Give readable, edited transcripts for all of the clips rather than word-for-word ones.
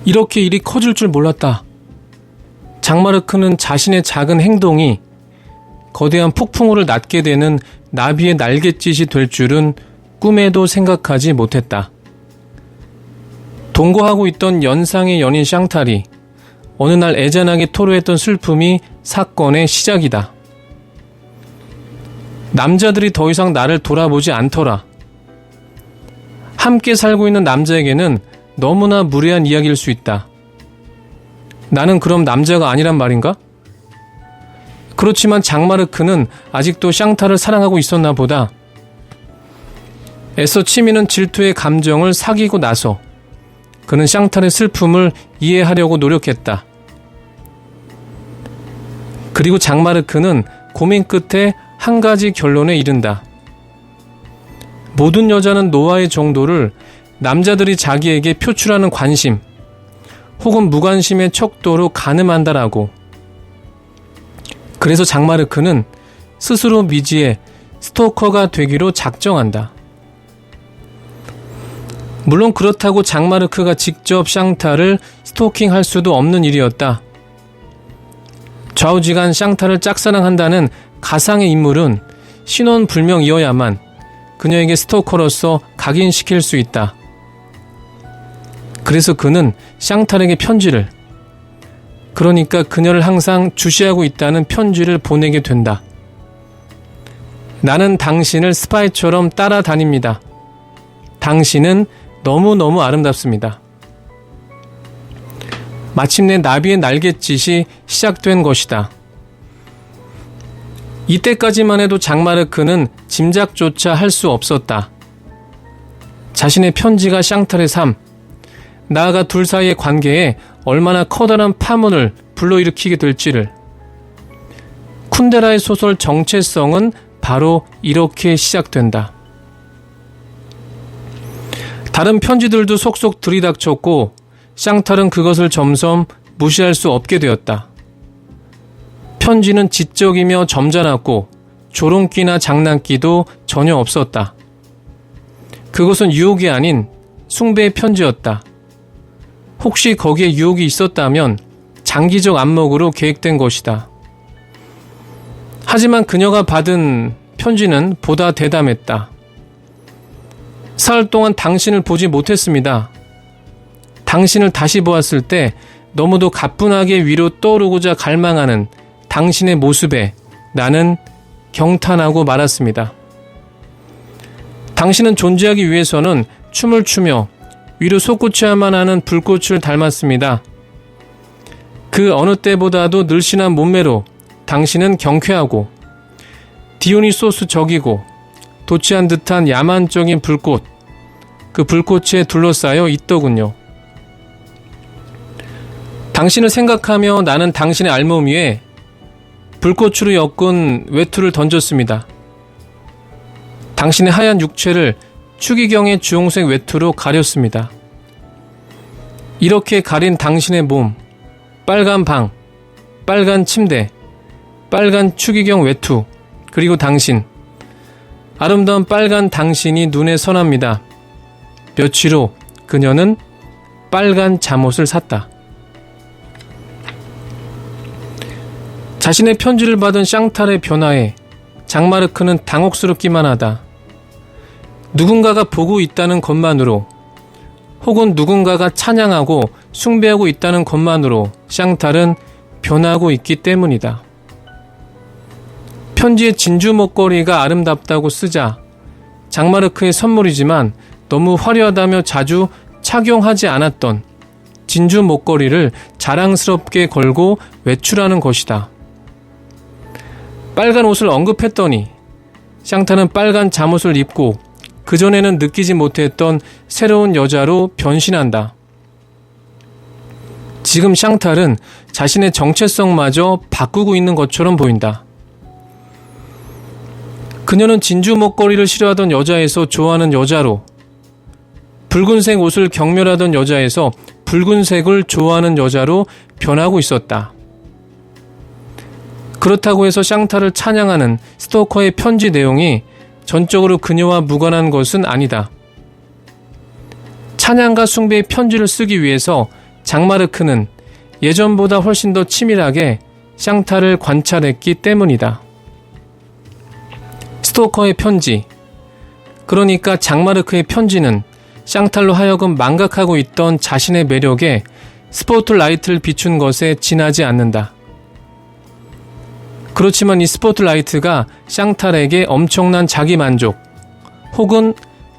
이렇게 일이 커질 줄 몰랐다. 장마르크는 자신의 작은 행동이 거대한 폭풍우를 낳게 되는 나비의 날갯짓이 될 줄은 꿈에도 생각하지 못했다. 동거하고 있던 연상의 연인 샹탈이 어느 날 애잔하게 토로했던 슬픔이 사건의 시작이다. 남자들이 더 이상 나를 돌아보지 않더라. 함께 살고 있는 남자에게는 너무나 무례한 이야기일 수 있다. 나는 그럼 남자가 아니란 말인가? 그렇지만 장마르크는 아직도 샹탈을 사랑하고 있었나 보다. 애써 치미는 질투의 감정을 사귀고 나서 그는 샹탈의 슬픔을 이해하려고 노력했다. 그리고 장마르크는 고민 끝에 한 가지 결론에 이른다. 모든 여자는 노아의 정도를 남자들이 자기에게 표출하는 관심 혹은 무관심의 척도로 가늠한다라고. 그래서 장마르크는 스스로 미지의 스토커가 되기로 작정한다. 물론 그렇다고 장마르크가 직접 샹탈을 스토킹할 수도 없는 일이었다. 좌우지간 샹탈을 짝사랑한다는 가상의 인물은 신원불명이어야만 그녀에게 스토커로서 각인시킬 수 있다. 그래서 그는 샹탈에게 편지를, 그러니까 그녀를 항상 주시하고 있다는 편지를 보내게 된다. 나는 당신을 스파이처럼 따라다닙니다. 당신은 너무너무 아름답습니다. 마침내 나비의 날갯짓이 시작된 것이다. 이때까지만 해도 장마르크는 짐작조차 할 수 없었다. 자신의 편지가 샹탈의 삶, 나아가 둘 사이의 관계에 얼마나 커다란 파문을 불러일으키게 될지를. 쿤데라의 소설 정체성은 바로 이렇게 시작된다. 다른 편지들도 속속 들이닥쳤고 샹탈은 그것을 점점 무시할 수 없게 되었다. 편지는 지적이며 점잖았고 조롱기나 장난기도 전혀 없었다. 그것은 유혹이 아닌 숭배의 편지였다. 혹시 거기에 유혹이 있었다면 장기적 안목으로 계획된 것이다. 하지만 그녀가 받은 편지는 보다 대담했다. 사흘 동안 당신을 보지 못했습니다. 당신을 다시 보았을 때 너무도 가뿐하게 위로 떠오르고자 갈망하는 당신의 모습에 나는 경탄하고 말았습니다. 당신은 존재하기 위해서는 춤을 추며 위로 솟구쳐야만 하는 불꽃을 닮았습니다. 그 어느 때보다도 늘씬한 몸매로 당신은 경쾌하고 디오니소스적이고 도취한 듯한 야만적인 불꽃, 그 불꽃에 둘러싸여 있더군요. 당신을 생각하며 나는 당신의 알몸 위에 불꽃으로 엮은 외투를 던졌습니다. 당신의 하얀 육체를 추기경의 주홍색 외투로 가렸습니다. 이렇게 가린 당신의 몸, 빨간 방, 빨간 침대, 빨간 추기경 외투, 그리고 당신, 아름다운 빨간 당신이 눈에 선합니다. 며칠 후 그녀는 빨간 잠옷을 샀다. 자신의 편지를 받은 샹탈의 변화에 장마르크는 당혹스럽기만 하다. 누군가가 보고 있다는 것만으로 혹은 누군가가 찬양하고 숭배하고 있다는 것만으로 샹탈은 변하고 있기 때문이다. 편지에 진주 목걸이가 아름답다고 쓰자 장마르크의 선물이지만 너무 화려하다며 자주 착용하지 않았던 진주 목걸이를 자랑스럽게 걸고 외출하는 것이다. 빨간 옷을 언급했더니 샹탈은 빨간 잠옷을 입고 그전에는 느끼지 못했던 새로운 여자로 변신한다. 지금 샹탈은 자신의 정체성마저 바꾸고 있는 것처럼 보인다. 그녀는 진주 목걸이를 싫어하던 여자에서 좋아하는 여자로, 붉은색 옷을 경멸하던 여자에서 붉은색을 좋아하는 여자로 변하고 있었다. 그렇다고 해서 샹탈을 찬양하는 스토커의 편지 내용이 전적으로 그녀와 무관한 것은 아니다. 찬양과 숭배의 편지를 쓰기 위해서 장마르크는 예전보다 훨씬 더 치밀하게 샹탈을 관찰했기 때문이다. 스토커의 편지, 그러니까 장마르크의 편지는 샹탈로 하여금 망각하고 있던 자신의 매력에 스포트라이트를 비춘 것에 지나지 않는다. 그렇지만 이 스포트라이트가 샹탈에게 엄청난 자기만족 혹은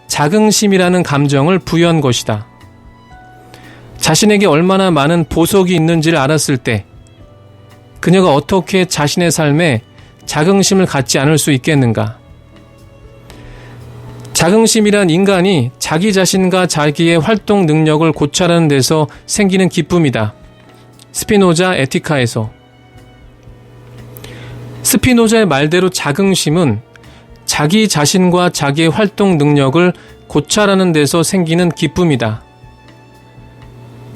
자긍심이라는 감정을 부여한 것이다. 자신에게 얼마나 많은 보석이 있는지를 알았을 때 그녀가 어떻게 자신의 삶에 자긍심을 갖지 않을 수 있겠는가? 자긍심이란 인간이 자기 자신과 자기의 활동 능력을 고찰하는 데서 생기는 기쁨이다. 스피노자 에티카에서. 스피노자의 말대로 자긍심은 자기 자신과 자기의 활동 능력을 고찰하는 데서 생기는 기쁨이다.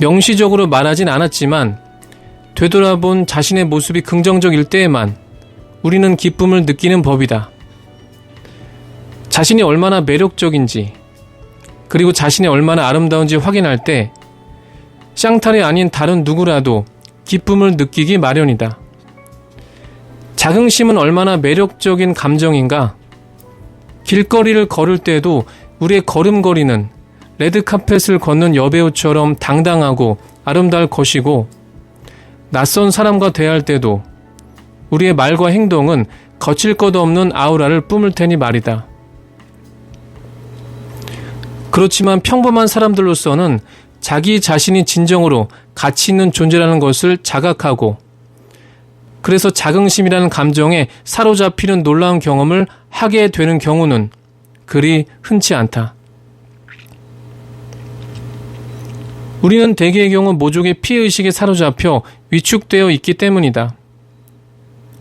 명시적으로 말하진 않았지만 되돌아본 자신의 모습이 긍정적일 때에만 우리는 기쁨을 느끼는 법이다. 자신이 얼마나 매력적인지 그리고 자신이 얼마나 아름다운지 확인할 때 샹탈이 아닌 다른 누구라도 기쁨을 느끼기 마련이다. 자긍심은 얼마나 매력적인 감정인가? 길거리를 걸을 때도 우리의 걸음걸이는 레드카펫을 걷는 여배우처럼 당당하고 아름다울 것이고 낯선 사람과 대할 때도 우리의 말과 행동은 거칠 것 없는 아우라를 뿜을 테니 말이다. 그렇지만 평범한 사람들로서는 자기 자신이 진정으로 가치 있는 존재라는 것을 자각하고 그래서 자긍심이라는 감정에 사로잡히는 놀라운 경험을 하게 되는 경우는 그리 흔치 않다. 우리는 대개의 경우 모종의 피해의식에 사로잡혀 위축되어 있기 때문이다.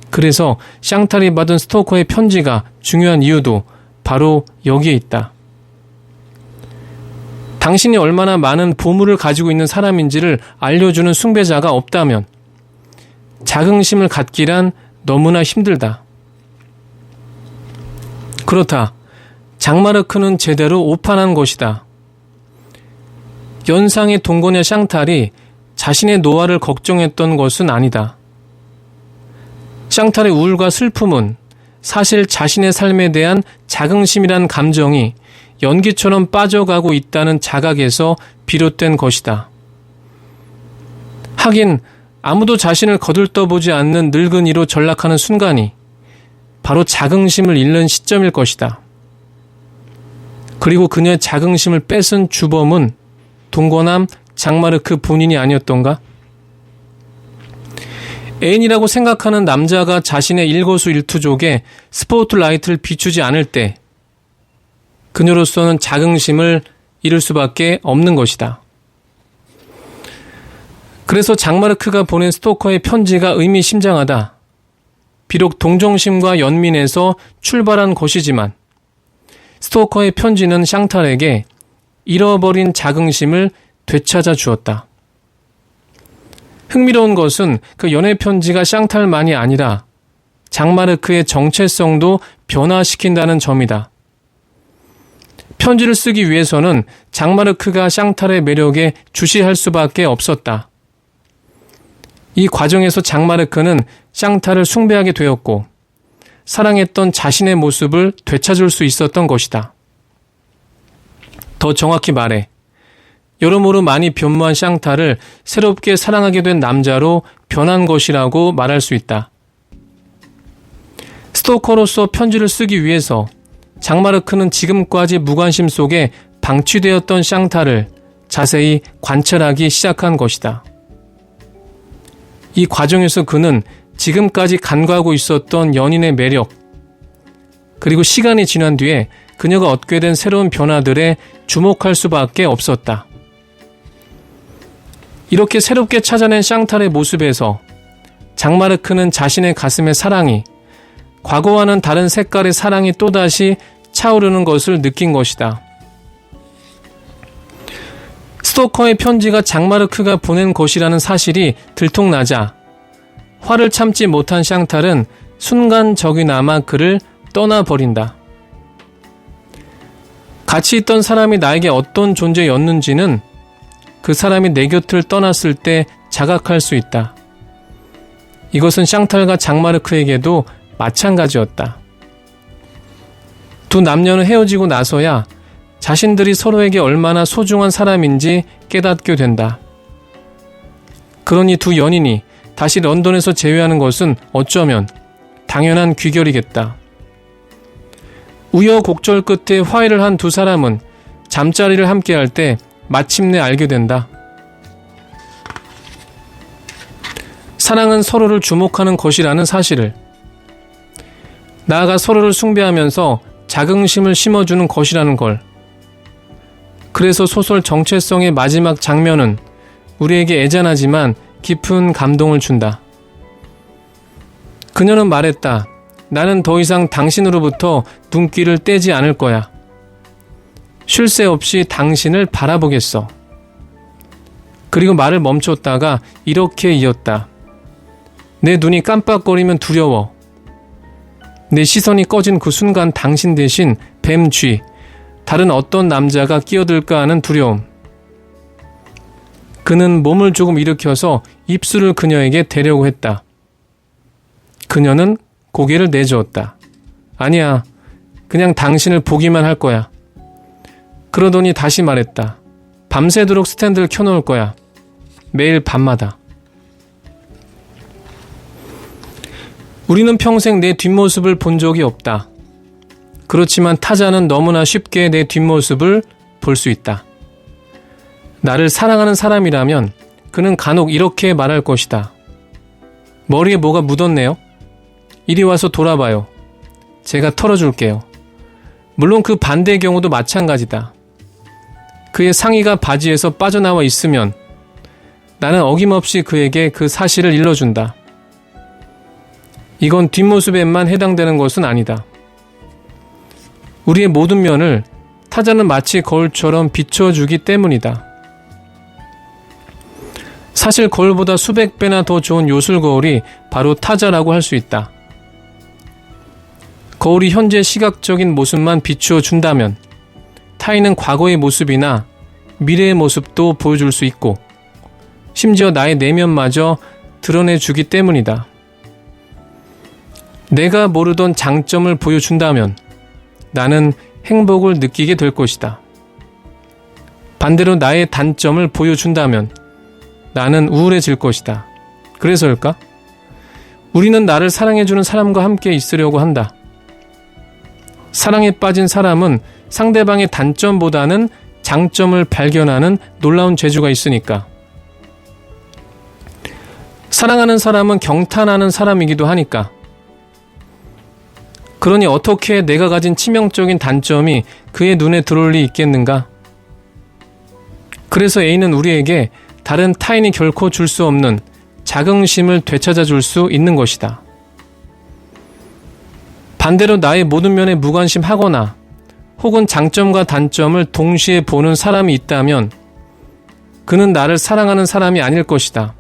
그래서 샹탈이 받은 스토커의 편지가 중요한 이유도 바로 여기에 있다. 당신이 얼마나 많은 보물을 가지고 있는 사람인지를 알려주는 숭배자가 없다면 자긍심을 갖기란 너무나 힘들다. 그렇다. 장마르크는 제대로 오판한 것이다. 연상의 동거녀 샹탈이 자신의 노화를 걱정했던 것은 아니다. 샹탈의 우울과 슬픔은 사실 자신의 삶에 대한 자긍심이란 감정이 연기처럼 빠져가고 있다는 자각에서 비롯된 것이다. 하긴 아무도 자신을 거들떠보지 않는 늙은이로 전락하는 순간이 바로 자긍심을 잃는 시점일 것이다. 그리고 그녀의 자긍심을 뺏은 주범은 동거남 장마르크 본인이 아니었던가? 애인이라고 생각하는 남자가 자신의 일거수일투족에 스포트라이트를 비추지 않을 때 그녀로서는 자긍심을 잃을 수밖에 없는 것이다. 그래서 장마르크가 보낸 스토커의 편지가 의미심장하다. 비록 동정심과 연민에서 출발한 것이지만 스토커의 편지는 샹탈에게 잃어버린 자긍심을 되찾아 주었다. 흥미로운 것은 그 연애 편지가 샹탈만이 아니라 장마르크의 정체성도 변화시킨다는 점이다. 편지를 쓰기 위해서는 장마르크가 샹탈의 매력에 주시할 수밖에 없었다. 이 과정에서 장마르크는 샹탈을 숭배하게 되었고 사랑했던 자신의 모습을 되찾을 수 있었던 것이다. 더 정확히 말해 여러모로 많이 변모한 샹탈을 새롭게 사랑하게 된 남자로 변한 것이라고 말할 수 있다. 스토커로서 편지를 쓰기 위해서 장마르크는 지금까지 무관심 속에 방치되었던 샹탈을 자세히 관찰하기 시작한 것이다. 이 과정에서 그는 지금까지 간과하고 있었던 연인의 매력, 그리고 시간이 지난 뒤에 그녀가 얻게 된 새로운 변화들에 주목할 수밖에 없었다. 이렇게 새롭게 찾아낸 샹탈의 모습에서 장마르크는 자신의 가슴의 사랑이 과거와는 다른 색깔의 사랑이 또다시 차오르는 것을 느낀 것이다. 스토커의 편지가 장마르크가 보낸 것이라는 사실이 들통나자 화를 참지 못한 샹탈은 순간적이나마 그를 떠나버린다. 같이 있던 사람이 나에게 어떤 존재였는지는 그 사람이 내 곁을 떠났을 때 자각할 수 있다. 이것은 샹탈과 장마르크에게도 마찬가지였다. 두 남녀는 헤어지고 나서야 자신들이 서로에게 얼마나 소중한 사람인지 깨닫게 된다. 그러니 두 연인이 다시 런던에서 재회하는 것은 어쩌면 당연한 귀결이겠다. 우여곡절 끝에 화해를 한 두 사람은 잠자리를 함께 할 때 마침내 알게 된다. 사랑은 서로를 주목하는 것이라는 사실을, 나아가 서로를 숭배하면서 자긍심을 심어주는 것이라는 걸. 그래서 소설 정체성의 마지막 장면은 우리에게 애잔하지만 깊은 감동을 준다. 그녀는 말했다. 나는 더 이상 당신으로부터 눈길을 떼지 않을 거야. 쉴 새 없이 당신을 바라보겠어. 그리고 말을 멈췄다가 이렇게 이었다. 내 눈이 깜빡거리면 두려워. 내 시선이 꺼진 그 순간 당신 대신 뱀쥐, 다른 어떤 남자가 끼어들까 하는 두려움. 그는 몸을 조금 일으켜서 입술을 그녀에게 대려고 했다. 그녀는 고개를 내저었다. 아니야, 그냥 당신을 보기만 할 거야. 그러더니 다시 말했다. 밤새도록 스탠드를 켜놓을 거야. 매일 밤마다. 우리는 평생 내 뒷모습을 본 적이 없다. 그렇지만 타자는 너무나 쉽게 내 뒷모습을 볼 수 있다. 나를 사랑하는 사람이라면 그는 간혹 이렇게 말할 것이다. 머리에 뭐가 묻었네요? 이리 와서 돌아봐요. 제가 털어줄게요. 물론 그 반대의 경우도 마찬가지다. 그의 상의가 바지에서 빠져나와 있으면 나는 어김없이 그에게 그 사실을 일러준다. 이건 뒷모습에만 해당되는 것은 아니다. 우리의 모든 면을 타자는 마치 거울처럼 비춰주기 때문이다. 사실 거울보다 수백 배나 더 좋은 요술 거울이 바로 타자라고 할 수 있다. 거울이 현재 시각적인 모습만 비추어 준다면 타인은 과거의 모습이나 미래의 모습도 보여줄 수 있고 심지어 나의 내면마저 드러내주기 때문이다. 내가 모르던 장점을 보여준다면 나는 행복을 느끼게 될 것이다. 반대로 나의 단점을 보여준다면 나는 우울해질 것이다. 그래서일까? 우리는 나를 사랑해주는 사람과 함께 있으려고 한다. 사랑에 빠진 사람은 상대방의 단점보다는 장점을 발견하는 놀라운 재주가 있으니까. 사랑하는 사람은 경탄하는 사람이기도 하니까. 그러니 어떻게 내가 가진 치명적인 단점이 그의 눈에 들어올 리 있겠는가? 그래서 A는 우리에게 다른 타인이 결코 줄 수 없는 자긍심을 되찾아 줄 수 있는 것이다. 반대로 나의 모든 면에 무관심하거나 혹은 장점과 단점을 동시에 보는 사람이 있다면 그는 나를 사랑하는 사람이 아닐 것이다.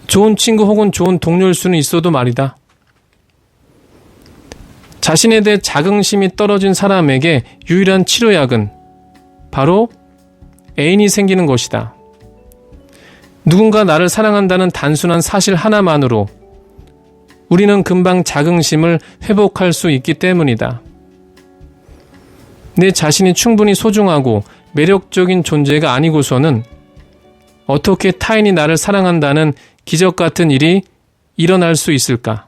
좋은 친구 혹은 좋은 동료일 수는 있어도 말이다. 자신에 대해 자긍심이 떨어진 사람에게 유일한 치료약은 바로 애인이 생기는 것이다. 누군가 나를 사랑한다는 단순한 사실 하나만으로 우리는 금방 자긍심을 회복할 수 있기 때문이다. 내 자신이 충분히 소중하고 매력적인 존재가 아니고서는 어떻게 타인이 나를 사랑한다는 기적 같은 일이 일어날 수 있을까?